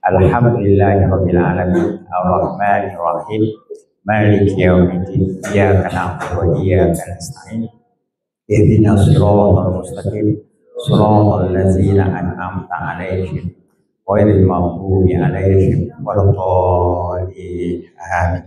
Alhamdulillahirabbil alamin arrahmanir rahim maliki yaumiddin iyyaka na'budu wa iyyaka nasta'in ihdinas siratal mustaqim siratal ladzina an'amta 'alaihim ghairil maghdubi alaihim waladdallin. Amin.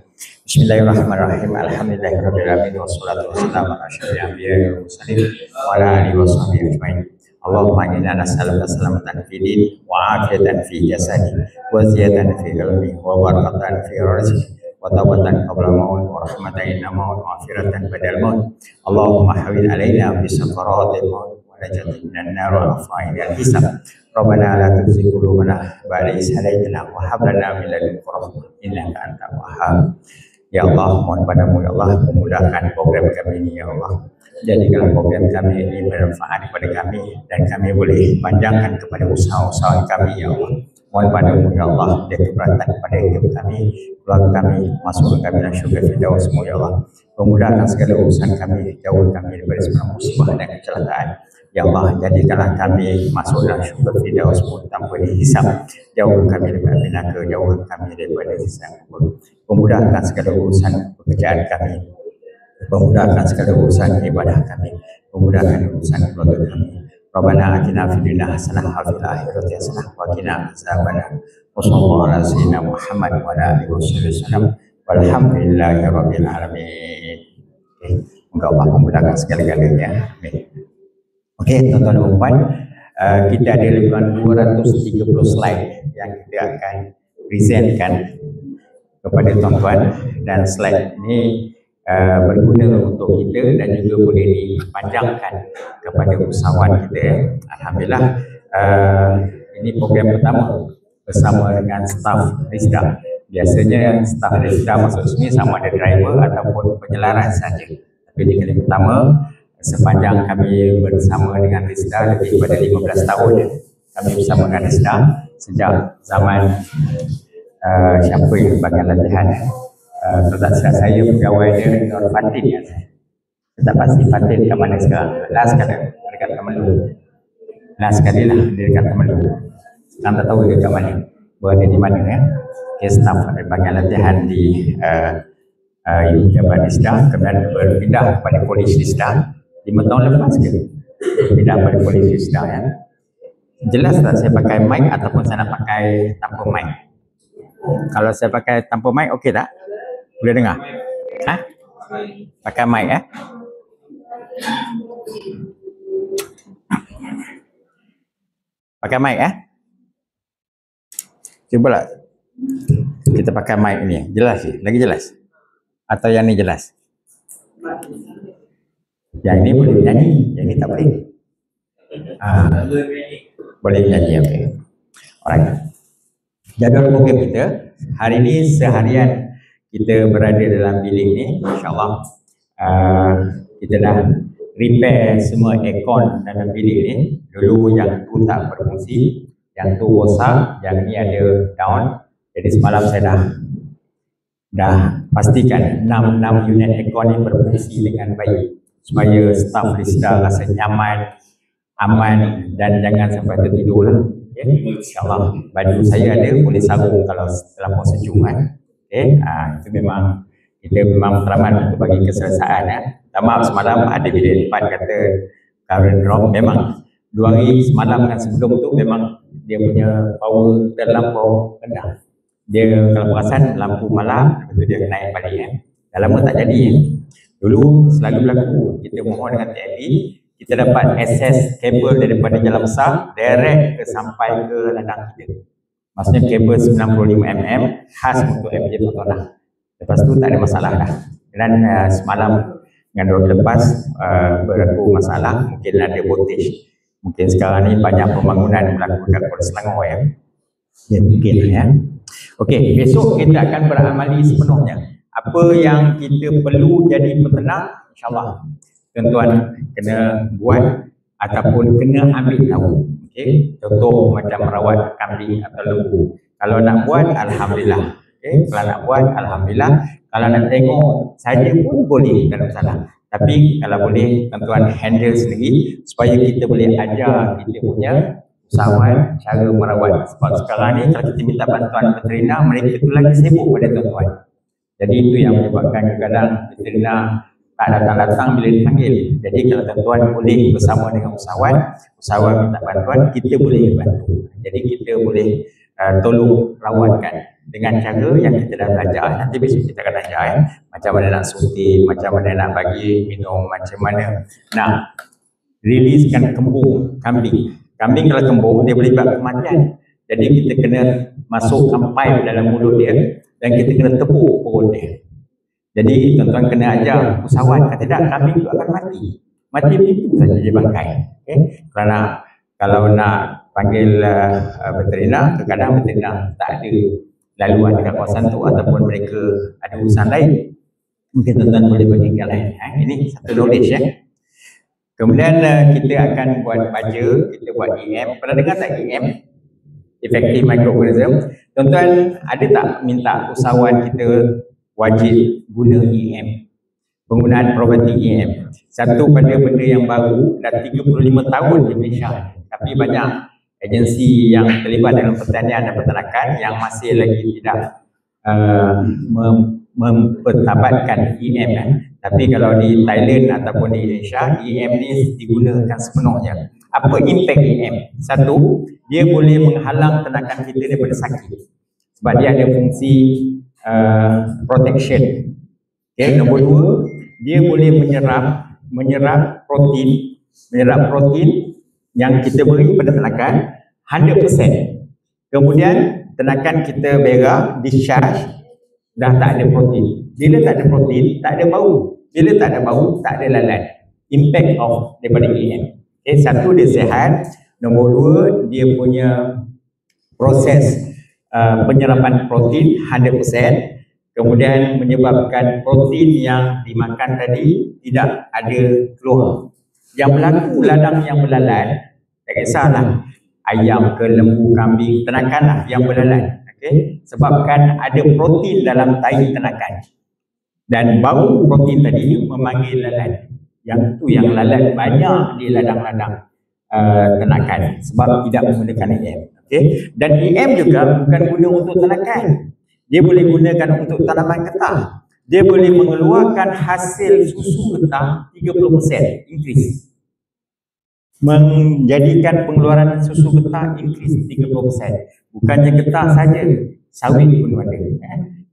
Bismillahirrahmanirrahim. Alhamdulillahirabbil alamin wassalatu wassalamu ala asyrofil anbiya'i wal mursalin wa ala alihi washabihi ajmain. Allahumma inna nas'aluka salamatan fid din wa afiyatan fi jasadi wa ziyadatan fi ilmi wa barakatan fi rizqi wa tawbatan qabla maut wa rahmatan inda maut wa afiratan badal maut. Allahumma hawil alaina bi sakaratil maut wa najatan minan nar wa afa'in al-hisab. Rabbana la tuzigh qulubana ba'da idh hadaytana wa hab lana min ladunka rahmah innaka antal wahhab. Ya Allah, mohon padamu ya Allah, memudahkan program kami ini ya Allah. Jadikanlah program kami ini bermanfaat kepada kami dan kami boleh panjangkan kepada usaha-usaha kami ya Allah. Mohon padamu ya Allah, dan keberatan kepada hidup kami, keluarga kami, masuk kami dalam syurga firdaus semua ya Allah. Memudahkan segala urusan kami, jauhkan kami daripada segala musibah dan kecelakaan. Ya Allah, jadikanlah kami masuk dalam syurga firdaus tanpa dihisab. Jauhkan kami daripada neraka, jauhkan kami daripada siksa kubur. Memudahkan segala urusan pekerjaan kami, memudahkan segala urusan ibadah kami, memudahkan urusan keluarga kami. Rabbana atina fid dunya hasanah wa fil akhirati hasanah wa qina adzabannar. Wassallallahu ala sayyidina Muhammad wa ala alihi wasallam. Walhamdulillahirabbil alamin. Semoga Allah memudahkan segala-galanya. Amin. Okey, tuan-tuan dan puan, kita ada lebih kurang 230 slide yang kita akan presentkan kepada tuan-tuan, dan slide ini berguna untuk kita dan juga boleh dipanjangkan kepada usahawan kita. Alhamdulillah, ini program pertama bersama dengan staf Rizda. Biasanya staf Rizda masuk sini sama ada driver ataupun penyelaras saja. Tapi ini kali pertama sepanjang kami bersama dengan Rizda lebih daripada 15 tahun kami bersama dengan Rizda sejak zaman siapa yang bagian latihan. Kalau tak silap saya pegawai dia Nur Fatin ya. Saya tak pasti Fatin kat mana sekarang. Last kali dekat Kemenlu. Last kali lah dia dekat Kemenlu. Sekarang tak tahu dia kat mana, berada di mana ya. Dia staff bagian latihan di Jabat Rizda, kemudian berpindah kepada Polis Rizda 5 tahun lepas ke berpindah kepada Polis Rizda ya. Jelas tak saya pakai mic ataupun saya nak pakai tanpa mic? Kalau saya pakai tanpa mic okey tak? Boleh dengar? Ha? Pakai mic Pakai mic Cubalah kita pakai mic ni. Jelas sih? Lagi jelas? Atau yang ni jelas? Yang ini boleh nyanyi, yang ini tak boleh. Boleh nyanyi, okey. Alright. Jadual program kita hari ini, seharian kita berada dalam bilik ni, insyaAllah kita dah repair semua aircon dalam bilik ni. Dulu yang tu tak berfungsi, yang tu rosak, yang ni ada down. Jadi semalam saya dah pastikan 6 unit aircon ni berfungsi dengan baik supaya staf Rizda rasa nyaman, aman dan jangan sampai tertidur lah. Okay. InsyaAllah baju saya ada, boleh sarung kalau dalam puasa Jumaat. Okay. Itu memang kita memang matlamat untuk bagi keselesaan ya. Maaf semalam ada bilik depan kata current drop. Memang 2 hari semalam dan sebelum tu memang dia punya power dalam power rendah. Dia kalau perasan lampu malam itu dia naik balik ya. Dah lama tak jadi ya. Dulu selalu berlaku, kita mohon dengan TNB, kita dapat akses kabel daripada jalan besar direct ke sampai ke ladang kita. Maksudnya kabel 95mm khas untuk MJ Fatona. Lepas tu tak ada masalah dah. Dan semalam dengan 2 hari lepas berlaku masalah, mungkin ada voltage. Mungkin sekarang ni banyak pembangunan berlaku dekat Kuala Selangor ya. Ya mungkin ya. Okey, besok kita akan beramali sepenuhnya. Apa yang kita perlu jadi peternak, insyaAllah tuan-tuan kena buat ataupun kena ambil tahu. Okay? Contoh macam merawat kambing atau lembu. Kalau nak buat, Alhamdulillah. Okay? Kalau nak buat, Alhamdulillah. Kalau nak tengok saja pun boleh, tak ada masalah. Tapi kalau boleh tuan-tuan handle sendiri supaya kita boleh ajar kita punya usahawan cara merawat. Sebab sekarang ni kalau kita minta bantuan veterina, mereka tu lagi sibuk pada tuan-tuan. Jadi itu yang menyebabkan kadang-kadang veterina tak datang-datang bila dipanggil. Jadi kalau tuan-tuan boleh bersama dengan usahawan minta bantuan, kita boleh bantu. Jadi kita boleh tolong rawatkan dengan cara yang kita dah belajar. Nanti besok kita akan belajar macam mana nak suntik, macam mana nak bagi minum, macam mana nak riliskan kembung kambing. Kambing kalau kembung, dia boleh buat kematian. Jadi kita kena masukkan pipe dalam mulut dia dan kita kena tepuk perut dia. Jadi tuan-tuan kena ajar usahawan, kalau tidak kambing itu akan mati. Mati begitu saja dia bangkai. Okay? Kerana kalau nak panggil veterina, kadang-kadang veterina tak ada laluan dekat kawasan tu ataupun mereka ada urusan lain. Mungkin tuan-tuan boleh bagi yang lain. Ini satu knowledge Kemudian kita akan buat baja, kita buat EM. Pernah dengar tak EM? Effective microorganism. Tuan-tuan ada tak minta usahawan kita wajib guna EM? Penggunaan probiotik EM. Satu pada benda yang baru, dah 35 tahun di Malaysia. Tapi banyak agensi yang terlibat dalam pertanian dan peternakan yang masih lagi tidak mempertabatkan EM. Tapi kalau di Thailand ataupun di Indonesia, EM ni digunakan sepenuhnya. Apa impact EM? Satu, dia boleh menghalang ternakan kita daripada sakit. Sebab dia ada fungsi protection. Okay. Nombor dua, dia boleh menyerap protein yang kita beri pada ternakan 100%. Kemudian ternakan kita berak, discharge, dah tak ada protein. Bila tak ada protein, tak ada bau. Bila tak ada bau, tak ada lalat. Impact of daripada EM. Okay, satu, dia sihat. Nombor dua, dia punya proses penyerapan protein 100%. Kemudian menyebabkan protein yang dimakan tadi tidak ada keluar. Yang berlaku ladang yang belalan, tak kisahlah ayam ke lembu, kambing, ternakanlah yang belalan. Okay? Sebabkan ada protein dalam tai ternakan. Dan bau protein tadi memanggil lalat. Yang tu yang lalat banyak di ladang-ladang ternakan sebab tidak menggunakan EM. Okay? Dan EM juga bukan guna untuk ternakan. Dia boleh gunakan untuk tanaman getah. Dia boleh mengeluarkan hasil susu getah 30% increase. Menjadikan pengeluaran susu getah increase 30%. Bukannya getah saja, sawit pun ada.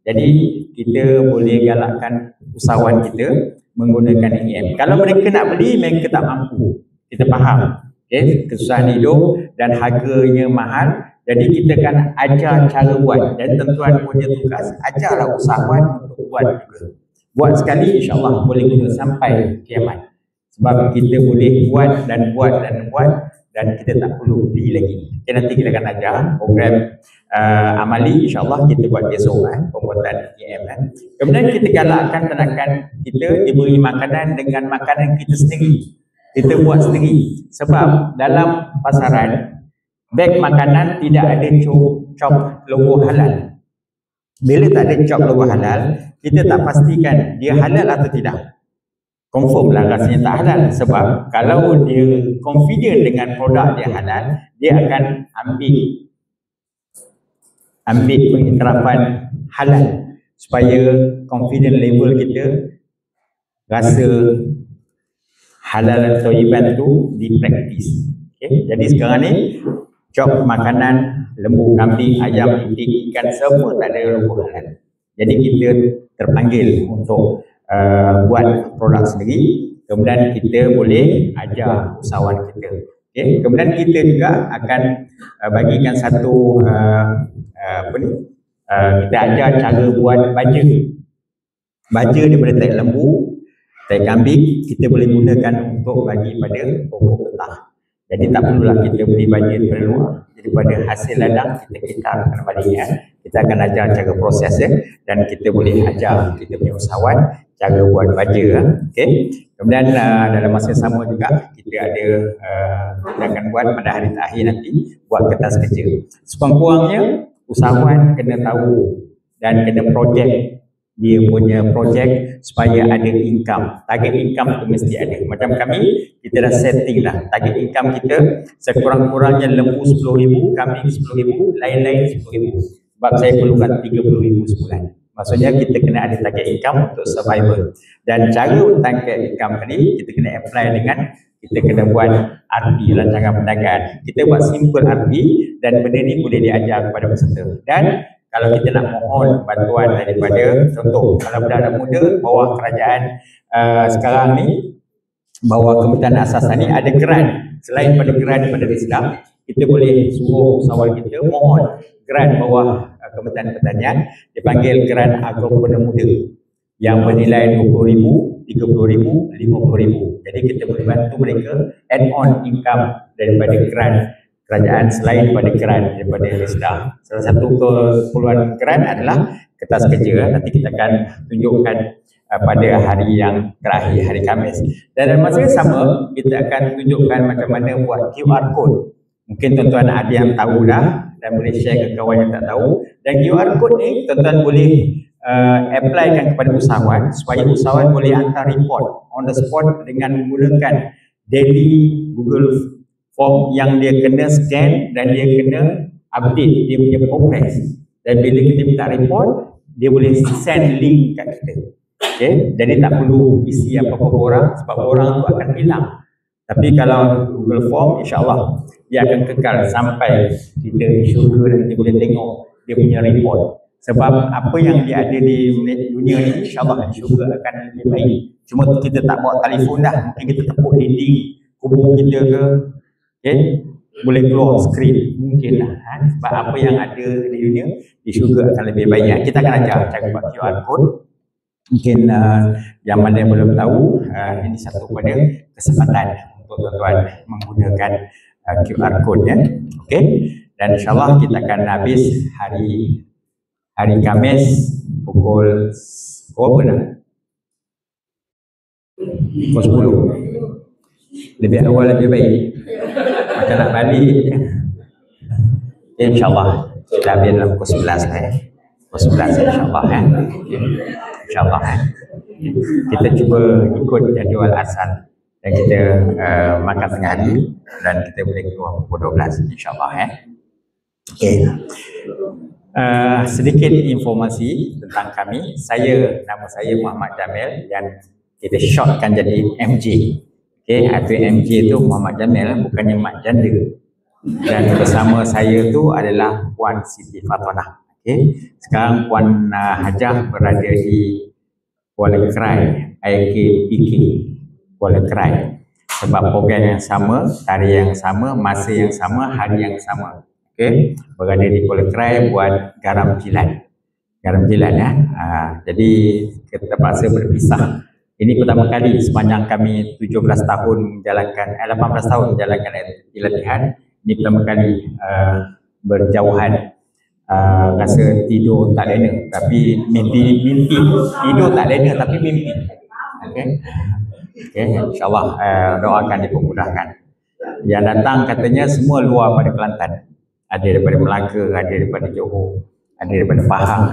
Jadi kita boleh galakkan usahawan kita menggunakan EM. Kalau mereka nak beli, mereka tak mampu. Kita faham. Okay? Kesusahan hidup dan harganya mahal. Jadi kita kan ajar cara buat. Dan tuan-tuan punya tugas, ajarlah usahawan untuk buat juga. Buat sekali, insyaAllah boleh guna sampai kiamat. Sebab kita boleh buat dan buat dan buat dan kita tak perlu beli lagi. Okay, nanti kita akan ajar program amali, insyaAllah kita buat besok pembuatan EM. Kemudian kita galakkan ternakan kita diberi makanan dengan makanan kita sendiri. Kita buat sendiri. Sebab dalam pasaran, beg makanan tidak ada cop logo halal. Bila tak ada cop logo halal, kita tak pastikan dia halal atau tidak. Confirm lah rasanya tak halal. Sebab kalau dia confident dengan produk dia halal, dia akan ambil pengiktirafan halal supaya confident level kita rasa halal atau iban tu dipraktis. Okay? Jadi sekarang ni cop makanan lembu, kambing, ayam, itik, ikan semua tak ada logo halal. Jadi kita terpanggil untuk buat produk sendiri. Kemudian kita boleh ajar usahawan kita. Okay? Kemudian kita juga akan bagikan satu kita ajar cara buat baja. Baja daripada tai lembu, tai kambing, kita boleh gunakan untuk bagi pada pokok getah. Jadi tak perlulah kita beli baja daripada luar. Daripada hasil ladang kita akan balik. Kita akan ajar cara proses dan kita boleh ajar kita punya usahawan cara buat baja. Okay? Kemudian dalam masa yang sama juga kita ada kita akan buat pada hari terakhir nanti buat kertas kerja. Sekurang-kurangnya usahawan kena tahu dan kena projek dia punya projek supaya ada income. Target income tu mesti ada. Macam kami, kita dah setting dah. Target income kita sekurang-kurangnya lembu 10,000, kambing 10,000, lain-lain 10,000. Sebab saya perlukan 30,000 sebulan. Maksudnya kita kena ada target income untuk survival. Dan cara target income tadi, kita kena apply dengan kita kena buat RP, rancangan perniagaan. Kita buat simple RP dan benda ni boleh diajar kepada peserta. Dan kalau kita nak mohon bantuan daripada, contoh, kalau budak-budak muda bawah kerajaan sekarang ni, bawah Kementerian Asas ni ada grant. Selain pada grant daripada Risda, kita boleh suruh usahawan kita mohon grant bawah Kementerian Pertanian, dipanggil grant agropreneur muda yang bernilai 20,000, 30,000, 50,000. Jadi kita boleh bantu mereka add on income daripada grant kerajaan selain pada grant daripada Risda. Salah satu keperluan grant adalah kertas kerja. Nanti kita akan tunjukkan pada hari yang terakhir, hari Khamis. Dan dalam masa yang sama, kita akan tunjukkan macam mana buat QR code. Mungkin tuan-tuan ada yang tahu dah dan boleh share ke kawan yang tak tahu. Dan QR code ni tuan-tuan boleh applykan kepada usahawan supaya usahawan boleh hantar report on the spot dengan menggunakan daily Google Form yang dia kena scan dan dia kena update dia punya progress. Dan bila kita minta report, dia boleh send link kat kita. Okay? Jadi tak perlu isi apa-apa orang sebab orang tu akan hilang. Tapi kalau Google Form, insyaAllah dia akan kekal sampai kita syurga nanti boleh tengok dia punya report. Sebab apa yang dia ada di dunia ni, insyaAllah syurga akan lebih baik. Cuma kita tak bawa telefon dah, mungkin kita tepuk dinding kubur kita ke, okay? Boleh keluar skrin, mungkin lah. Sebab apa yang ada di dunia, di syurga akan lebih baik. Kita akan ajar cara buat QR code. Mungkin yang mana yang belum tahu, ini satu pada kesempatan untuk tuan-tuan menggunakan QR code ya. Okey. Dan insyaAllah kita akan habis hari Khamis pukul berapa dah? Pukul 10. Lebih awal lebih baik. Macam nak balik. InsyaAllah kita habis dalam pukul 11 Pukul 11 insyaAllah InsyaAllah kita cuba ikut jadual asal dan kita makan tengah hari dan kita boleh keluar pukul 12 insyaAllah Okay. Sedikit informasi tentang kami. Nama saya Muhammad Jamil yang kita shortkan jadi MJ. Okay, atau MJ itu Muhammad Jamil, bukannya Mak Janda. Dan bersama saya tu adalah Puan Siti Fatonah. Okay. Sekarang Puan Hajah berada di Kuala Krai, IKPK Kuala Krai. Sebab program yang sama, tarikh yang sama, masa yang sama, hari yang sama. Okay. Berada di Kuala Krai buat garam jilat. Garam jilat ya. Jadi kita terpaksa berpisah. Ini pertama kali sepanjang kami 17 tahun menjalankan, 18 tahun menjalankan latihan. Ini pertama kali berjauhan. Rasa tidur tak lena, tapi mimpi tidur tak lena tapi mimpi. Okay. Okay, insyaAllah doakan dipermudahkan. Yang datang katanya semua luar pada Kelantan. Ada daripada Melaka, ada daripada Johor, ada daripada Pahang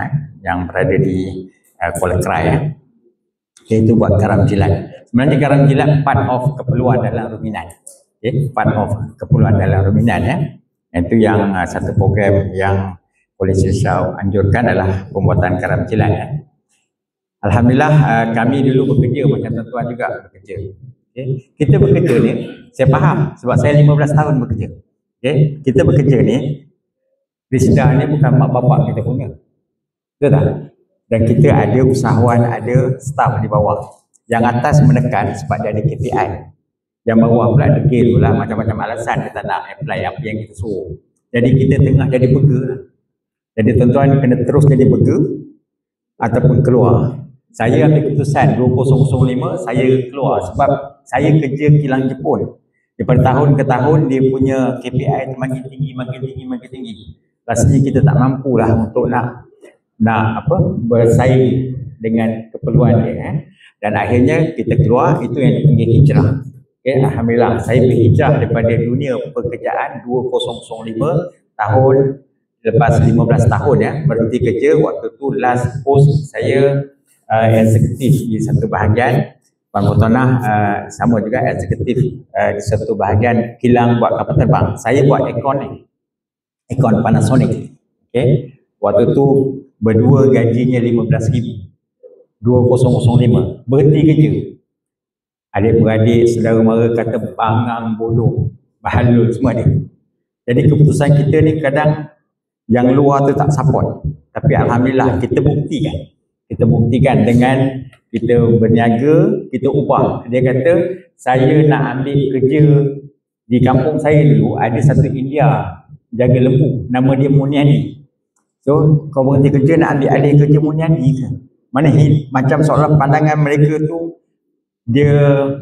yang berada di Kuala Krai Okay, itu buat garam jilat. Sebenarnya garam jilat part of keperluan dalam ruminan. Okay, part of keperluan dalam ruminan ya. Itu yang satu program yang Polis Risau anjurkan adalah pembuatan garam jilat ya. Alhamdulillah kami dulu bekerja macam tuan-tuan juga bekerja. Okay. Kita bekerja ni, saya faham sebab saya 15 tahun bekerja. Okay. Kita bekerja ni, Risda ni bukan mak bapak kita punya. Betul tak? Dan kita ada usahawan, ada staff di bawah. Yang atas menekan sebab dia ada KPI. Yang bawah pula degil pula macam-macam alasan kita nak apply apa yang kita suruh. Jadi kita tengah jadi burger. Jadi tuan-tuan kena terus jadi burger ataupun keluar. Saya ambil keputusan 2005 saya keluar sebab saya kerja kilang Jepun. Daripada tahun ke tahun dia punya KPI makin tinggi. Rasanya kita tak mampulah untuk nak bersaing dengan keperluan dia dan akhirnya kita keluar. Itu yang dipanggil hijrah. Okay, alhamdulillah saya berhijrah daripada dunia pekerjaan 2005 tahun lepas 15 tahun ya berhenti kerja. Waktu tu last post saya eksekutif di satu bahagian, Puan Mutonah sama juga eksekutif di satu bahagian kilang buat kapal terbang. Saya buat Econ Panasonic. Okay. Waktu tu berdua gajinya 15,000. 2005 berhenti kerja. Adik-beradik, saudara mara kata bangang bodoh, bahalul semua dia. Jadi keputusan kita ni kadang yang luar tu tak support. Tapi alhamdulillah kita buktikan. Kita buktikan dengan kita berniaga, kita ubah. Dia kata, saya nak ambil kerja di kampung saya dulu, ada satu India jaga lembu, nama dia Muniani. So, kau berhenti kerja nak ambil alih kerja Muniani ke? Mana macam seolah pandangan mereka tu dia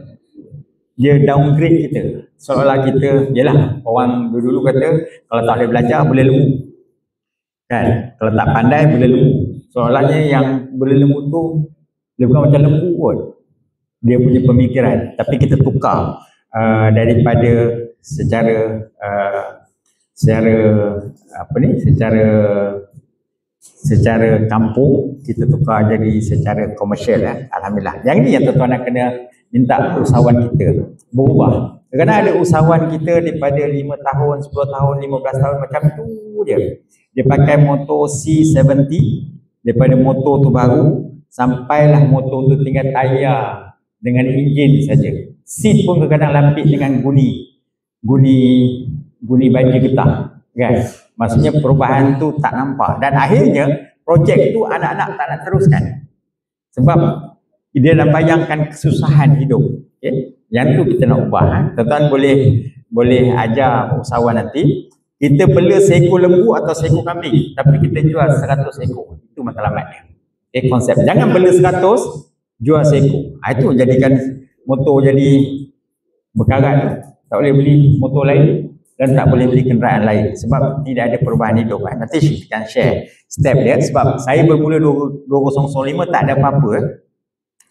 downgrade kita. Seolah kita, yelah, orang dulu kata kalau tak boleh belajar boleh lembu. Kan? Kalau tak pandai boleh lembu. Seolahnya yang boleh lembu tu dia bukan macam lembu pun. Dia punya pemikiran. Tapi kita tukar daripada secara kampung kita tukar jadi secara komersial. Alhamdulillah. Yang ni yang tuan-tuan nak kena minta usahawan kita berubah. Kadang-kadang ada usahawan kita daripada 5 tahun, 10 tahun, 15 tahun macam tu dia. Dia pakai motor C70, daripada motor tu baru sampailah motor tu tinggal tayar dengan enjin saja. Seat pun kadang-kadang lapis dengan guni baja getah, kan? Maksudnya perubahan tu tak nampak dan akhirnya projek tu anak-anak tak nak teruskan sebab dia dah bayangkan kesusahan hidup. Okay? Yang tu kita nak ubah. Tuan-tuan boleh ajar usahawan nanti kita bela seekor lembu atau seekor kambing tapi kita jual 100 ekor. Itu matlamatnya. Konsep. Jangan bela 100, jual seekor. Itu jadikan motor jadi berkarat. Tak boleh beli motor lain dan tak boleh beli kenderaan lain sebab tidak ada perubahan hidup. Nanti kita akan share step dia sebab saya bermula 2005 tak ada apa-apa.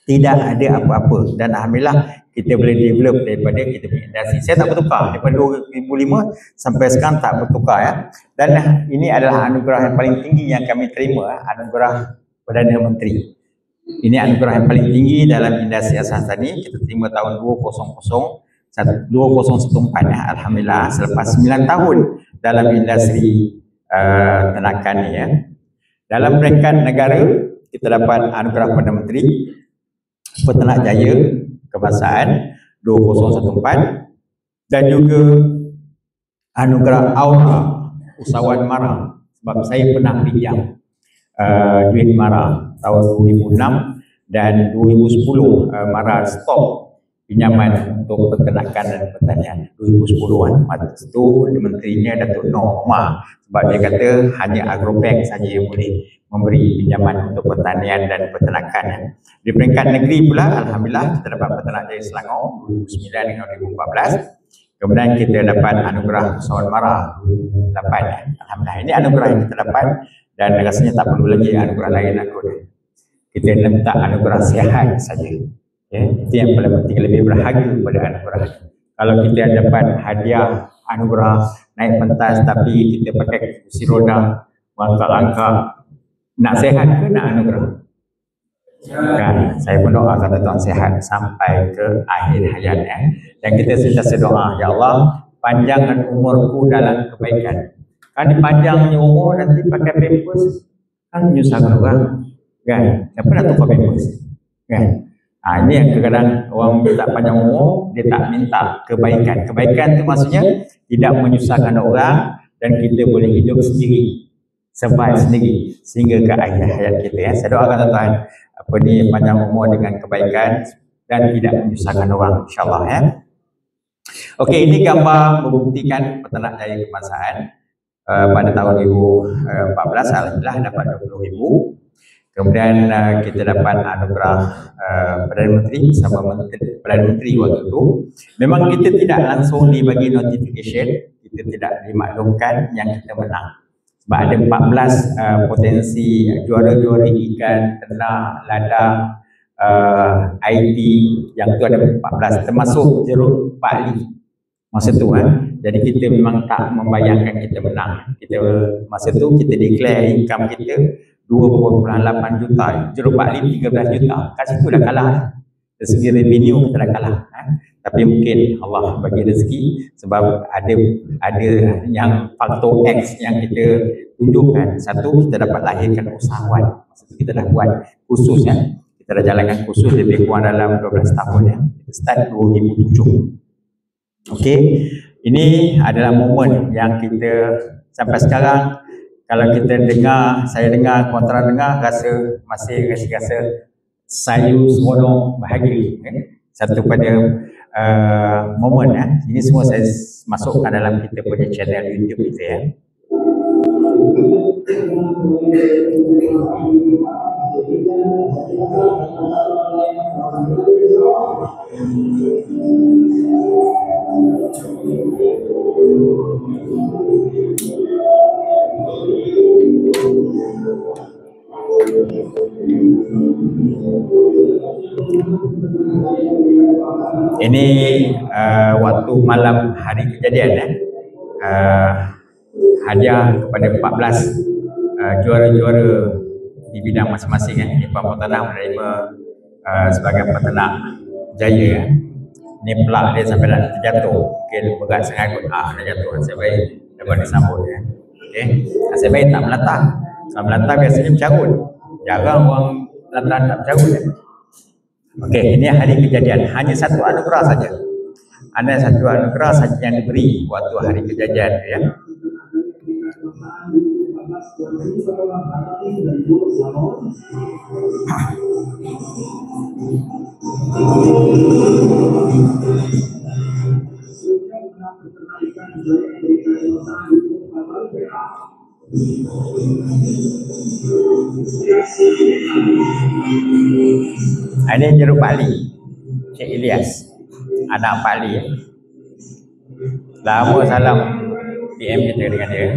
Tidak ada apa-apa dan alhamdulillah kita boleh develop daripada kita punya industri. Saya tak bertukar daripada 2005 sampai sekarang tak bertukar ya. Dan ini adalah anugerah yang paling tinggi yang kami terima, anugerah Perdana Menteri. Ini anugerah yang paling tinggi dalam industri asas tani. Kita terima tahun 2014 alhamdulillah selepas 9 tahun dalam industri ternakan ni ya. Dalam peringkat negara kita dapat anugerah Perdana Menteri Peternak Jaya Kebangsaan 2014 dan juga anugerah Aura Usahawan Mara sebab saya pernah pinjam duit Mara tahun 2006 dan 2010 Mara stop pinjaman untuk peternakan dan pertanian 2010-an. Masa itu menterinya Datuk Noh Omar sebab dia kata hanya Agrobank saja yang boleh memberi pinjaman untuk pertanian dan peternakan. Di peringkat negeri pula alhamdulillah kita dapat Peternak Jaya Selangor 2009 dengan 2014. Kemudian kita dapat anugerah Usahawan Mara 2008. Alhamdulillah ini anugerah yang kita dapat dan rasanya tak perlu lagi anugerah lain aku. Kita minta anugerah sihat saja. Ya, itu yang paling penting, lebih berharga pada anugerah. Kalau kita dapat hadiah anugerah naik pentas tapi kita pakai kursi roda, langkah-langkah, nak sehat ke nak anugerah? Kan, saya pun doakan tuan sehat sampai ke akhir hayatnya. Dan kita sentiasa doa, ya Allah, panjangkan umurku dalam kebaikan. Kan dipanjangnya umur nanti pakai pampers, kan menyusahkan orang. Kan, siapa nak tukar pampers? Kan? Ini yang kadang-kadang orang minta panjang umur, dia tak minta kebaikan. Kebaikan itu maksudnya tidak menyusahkan orang dan kita boleh hidup sendiri, survive sendiri sehingga ke akhir hayat kita. Ya. Saya doakan tuan-tuan panjang umur dengan kebaikan dan tidak menyusahkan orang, insyaAllah. Ya. Okey, ini gambar membuktikan Peternak Jaya Kebangsaan pada tahun 2014 alhamdulillah dapat 20,000. Kemudian kita dapat anugerah Perdana Menteri bersama Perdana Menteri waktu itu. Memang kita tidak langsung dibagi notification, kita tidak dimaklumkan yang kita menang. Sebab ada 14 potensi juara-juara ikan, ternak, ladang, IT, yang tu ada 14 termasuk jeruk Pak Ali. Masa tu Jadi kita memang tak membayangkan kita menang. Kita masa tu kita declare income kita 2.8 juta, jeruk balik 13 juta. Kat situ dah kalah. Dari segi revenue kita dah kalah. Tapi mungkin Allah bagi rezeki sebab ada yang faktor X yang kita tunjukkan. Satu, kita dapat lahirkan usahawan. Masa tu kita dah buat kursus ya. Kita dah jalankan kursus lebih kurang dalam 12 tahun ya. Kita start 2007. Okey, ini adalah momen yang kita sampai sekarang kalau kita dengar, saya dengar, kontra dengar, masih rasa saya seronok bahagia. Satu pada momen ya. Ini semua saya masukkan dalam kita punya channel YouTube kita ya. Ini waktu malam hari kejadian ya. Hadiah kepada 14 juara-juara di bidang masing-masing ya. Nipah Peternak menerima sebagai peternak jaya ya. Ni pelak dia sampai dah terjatuh. Mungkin berat sangat kot. Dah jatuh. Nasib baik dapat disambut ya. Okey. Nasib baik tak melatah. Kalau melatah biasanya mencarut. Jarang orang melatah tak mencarut ya. Okey, ini hari kejadian. Hanya satu anugerah saja. Ada satu anugerah saja yang diberi waktu hari kejadian ya. Ini jeruk Pak Ali, Cik Ilyas, anak Pak Ali. Lama salam PM kita dengan dia.